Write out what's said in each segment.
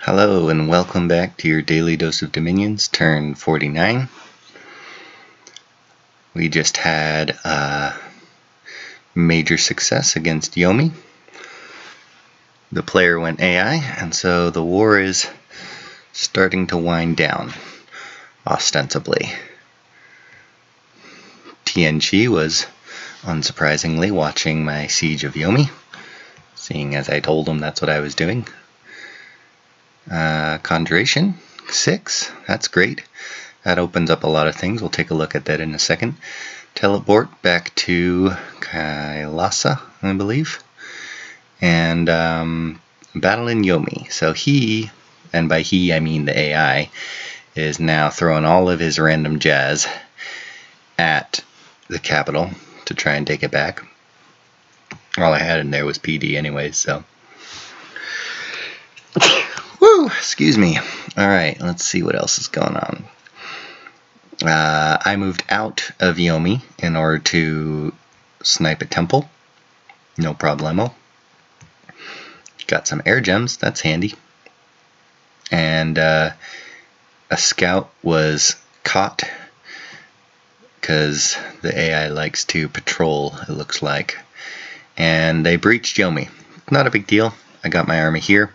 Hello and welcome back to your daily dose of Dominions, turn 49. We just had a major success against Yomi. The player went AI, and so the war is starting to wind down, ostensibly. TNG was, unsurprisingly, watching my siege of Yomi, seeing as I told him that's what I was doing. Conjuration 6, that's great. That opens up a lot of things. We'll take a look at that in a second. Teleport back to Kailasa, I believe. And battle in Yomi. So he, and by he I mean the AI, is now throwing all of his random jazz at the capital to try and take it back. All I had in there was PD anyways, so... Woo! Excuse me. Alright, let's see what else is going on. I moved out of Yomi in order to snipe a temple. No problemo. Got some air gems, that's handy. And a scout was caught because the AI likes to patrol, it looks like. And they breached Yomi. Not a big deal. I got my army here.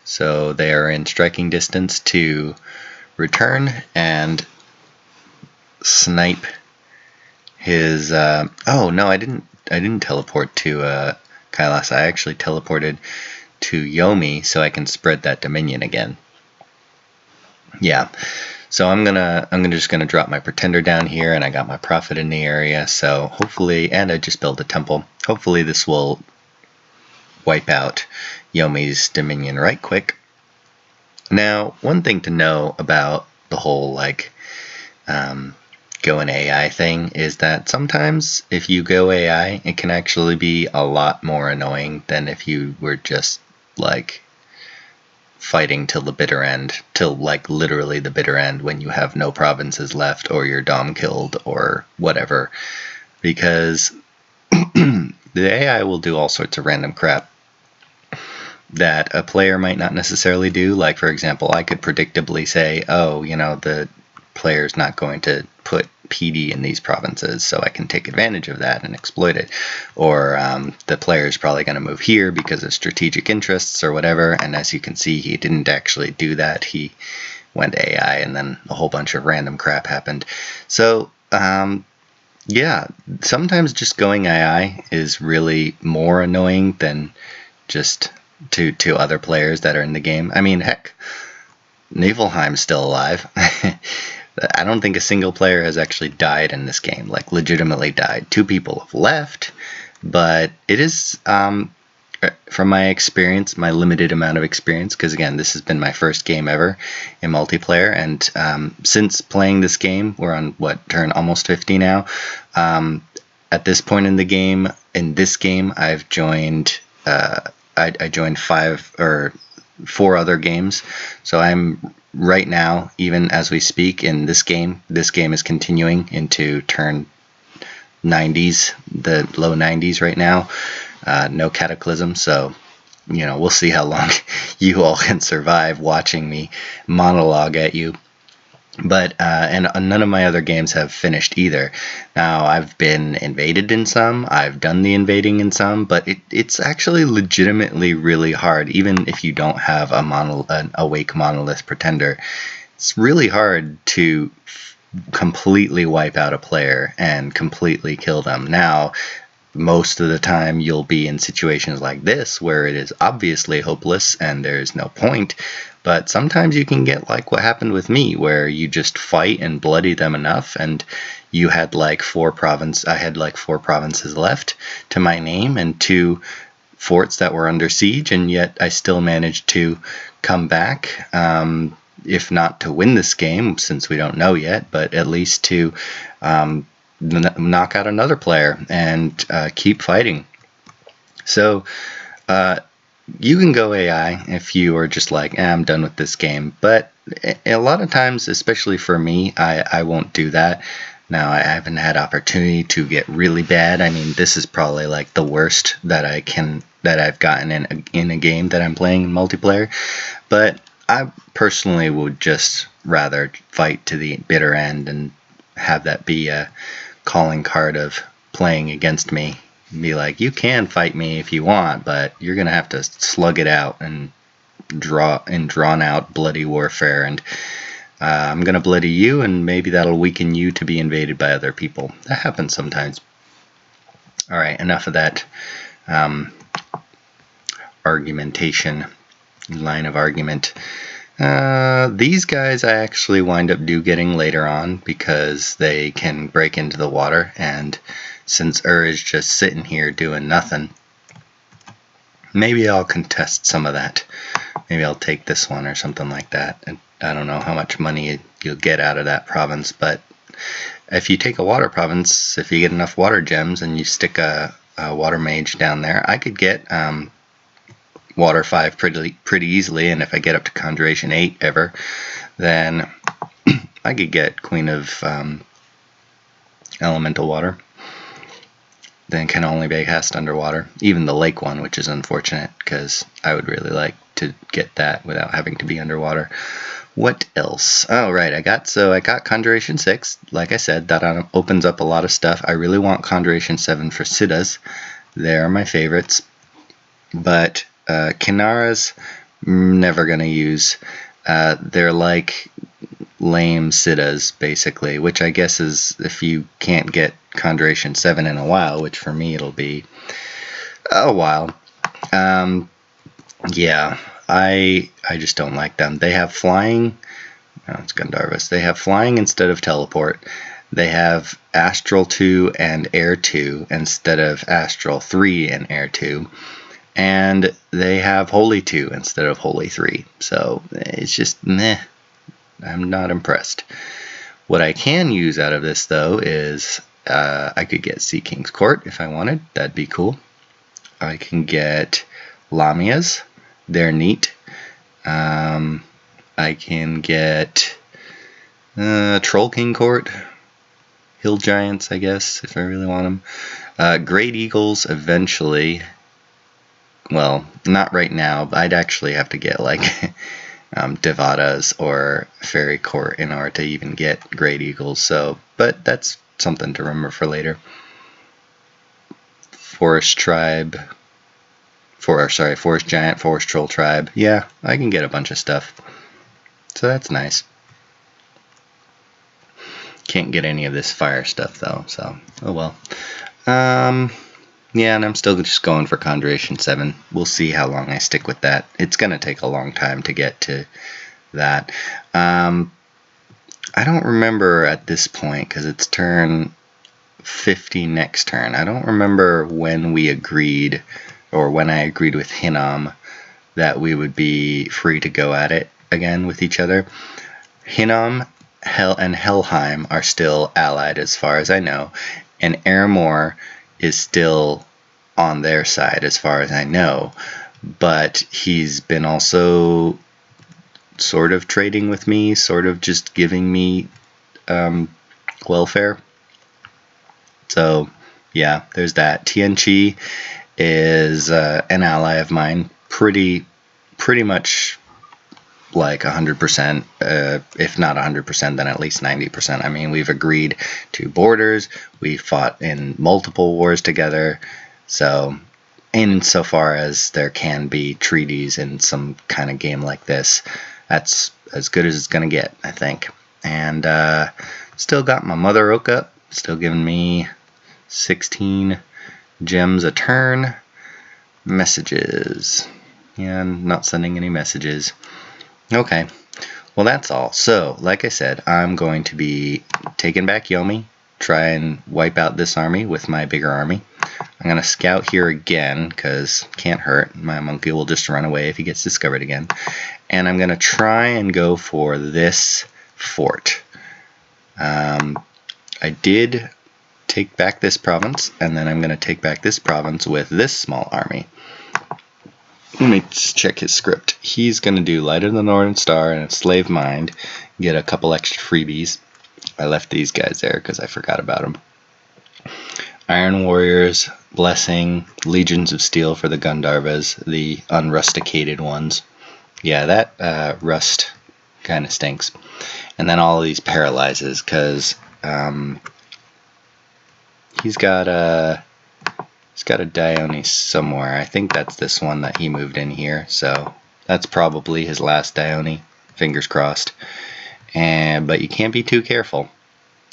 So they are in striking distance to return and snipe his. Oh no, I didn't teleport to Kailas. I actually teleported to Yomi so I can spread that dominion again. Yeah. So I'm just gonna drop my pretender down here, and I got my prophet in the area. So hopefully, and I just built a temple. Hopefully this will wipe out Yomi's dominion right quick. Now, one thing to know about the whole going AI thing is that sometimes if you go AI, it can actually be a lot more annoying than if you were just fighting till the bitter end, till literally the bitter end when you have no provinces left or your dom killed or whatever, because the AI will do all sorts of random crap that a player might not necessarily do. Like, for example, I could predictably say, oh, the player's not going to put PD in these provinces, so I can take advantage of that and exploit it. Or the player's probably going to move here because of strategic interests or whatever, and as you can see, he didn't actually do that. He went AI, and then a whole bunch of random crap happened. So, yeah, sometimes just going AI is really more annoying than just to other players that are in the game. I mean, heck, Niflheim's still alive. I don't think a single player has actually died in this game, legitimately died. 2 people have left, but it is, from my experience, my limited amount of experience, because again, this has been my first game ever in multiplayer, and since playing this game, we're on, turn almost 50 now. At this point in the game, I've joined, I joined 5 or 4 other games, so I'm right now, even as we speak, in this game. This game is continuing into turn 90s, the low 90s right now. No cataclysm, so we'll see how long you all can survive watching me monologue at you. But and none of my other games have finished either. Now, I've been invaded in some, I've done the invading in some, but it's actually legitimately really hard, even if you don't have an awake monolith pretender. It's really hard to completely wipe out a player and completely kill them. Now, most of the time you'll be in situations like this where it is obviously hopeless and there's no point, but sometimes you can get like what happened with me, where you just fight and bloody them enough, and you had I had 4 provinces left to my name and 2 forts that were under siege, and yet I still managed to come back, if not to win this game, since we don't know yet, but at least to knock out another player and keep fighting. So you can go AI if you are just I'm done with this game, but a lot of times, especially for me, I won't do that. Now, I haven't had opportunity to get really bad. I mean, this is probably the worst that I've gotten in a game that I'm playing in multiplayer, but I personally would just rather fight to the bitter end and have that be a calling card of playing against me. Be like, you can fight me if you want, but you're gonna have to slug it out and drawn out bloody warfare, and I'm gonna bloody you, and maybe that'll weaken you to be invaded by other people. That happens sometimes. All right, enough of that argumentation, line of argument. These guys I actually wind up getting later on because they can break into the water, and since is just sitting here doing nothing, maybe I'll contest some of that. Maybe I'll take this one or something like that. And I don't know how much money you'll get out of that province, but if you take a water province, if you get enough water gems and you stick a water mage down there, I could get water 5 pretty easily, and if I get up to conjuration 8 ever, then I could get queen of elemental water. Then can only be cast underwater. Even the lake one, which is unfortunate because I would really like to get that without having to be underwater. What else? Oh, right, I got Conjuration 6. Like I said, that opens up a lot of stuff. I really want Conjuration 7 for Siddhas. They're my favorites. But Kinara's never going to use. They're like lame Siddhas, basically, which I guess is if you can't get Conjuration 7 in a while, which for me it'll be a while. Yeah, I just don't like them. They have flying. Oh, it's Gandharvas. They have flying instead of teleport. They have Astral 2 and Air 2 instead of Astral 3 and Air 2. And they have Holy 2 instead of Holy 3. So it's just meh. I'm not impressed. What I can use out of this, though, is I could get Sea King's Court if I wanted. That'd be cool. I can get Lamias. They're neat. I can get Troll King Court. Hill Giants, I guess, if I really want them. Great Eagles eventually. Well, not right now, but I'd actually have to get like Devadas or Fairy Court in order to even get Great Eagles. So, but that's something to remember for later. Forest Tribe. Forest Giant, Forest Troll Tribe. Yeah, I can get a bunch of stuff. So that's nice. Can't get any of this fire stuff though, so oh well. Yeah, and I'm still just going for Conjuration 7. We'll see how long I stick with that. It's going to take a long time to get to that. I don't remember at this point, because it's turn 50 next turn. I don't remember when we agreed, or when I agreed with Hinnom, that we would be free to go at it again with each other. Hinnom and Helheim are still allied as far as I know, and Airmore is still on their side as far as I know, but he's been also sort of trading with me, sort of just giving me welfare. So yeah, there's that. Tianchi is an ally of mine, pretty much like 100%, if not 100%, then at least 90%. I mean, we've agreed to borders, we fought in multiple wars together, so insofar as there can be treaties in some kind of game like this, that's as good as it's going to get, I think. And still got my Mother Oak up, still giving me 16 gems a turn. Messages. Yeah, I'm not sending any messages. Okay, well that's all. So, like I said, I'm going to be taking back Yomi, try and wipe out this army with my bigger army. I'm going to scout here again, because can't hurt. My monkey will just run away if he gets discovered again. And I'm going to try and go for this fort. I did take back this province, and then I'm going to take back this province with this small army. Let me just check his script. He's going to do Light of the Northern Star and Slave Mind, get a couple extra freebies. I left these guys there because I forgot about them. Iron Warriors, Blessing, Legions of Steel for the Gandharvas, the unrusticated ones. Yeah, that rust kind of stinks. And then all of these paralyzes because he's got a Dione somewhere. I think that's this one that he moved in here. So that's probably his last Dione. Fingers crossed. But you can't be too careful.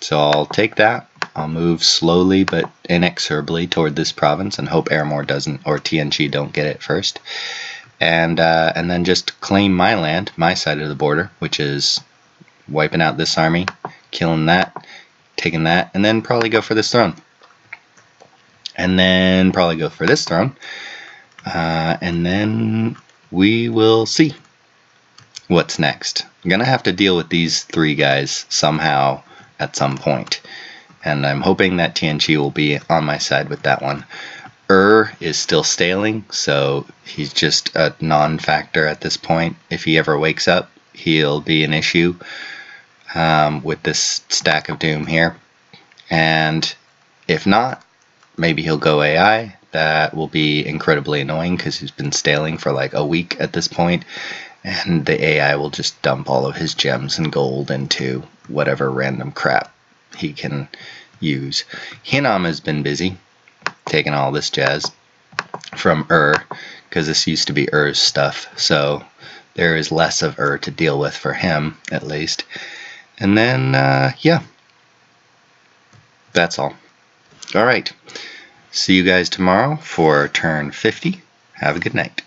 So I'll take that. I'll move slowly but inexorably toward this province and hope Airmore doesn't, or Tianchi don't get it first. And then just claim my land, my side of the border, which is wiping out this army, killing that, taking that, and then probably go for this throne. And then probably go for this throne. And then we will see what's next. I'm going to have to deal with these three guys somehow at some point. And I'm hoping that Tianchi will be on my side with that one. Is still staling, so he's just a non-factor at this point. If he ever wakes up, he'll be an issue with this stack of doom here. And if not, maybe he'll go AI. That will be incredibly annoying because he's been staling for like a week at this point. And the AI will just dump all of his gems and gold into whatever random crap he can use. Hinam has been busy taking all this jazz from because this used to be stuff. So there is less of to deal with for him, at least. And then, yeah. That's all. Alright. See you guys tomorrow for turn 50. Have a good night.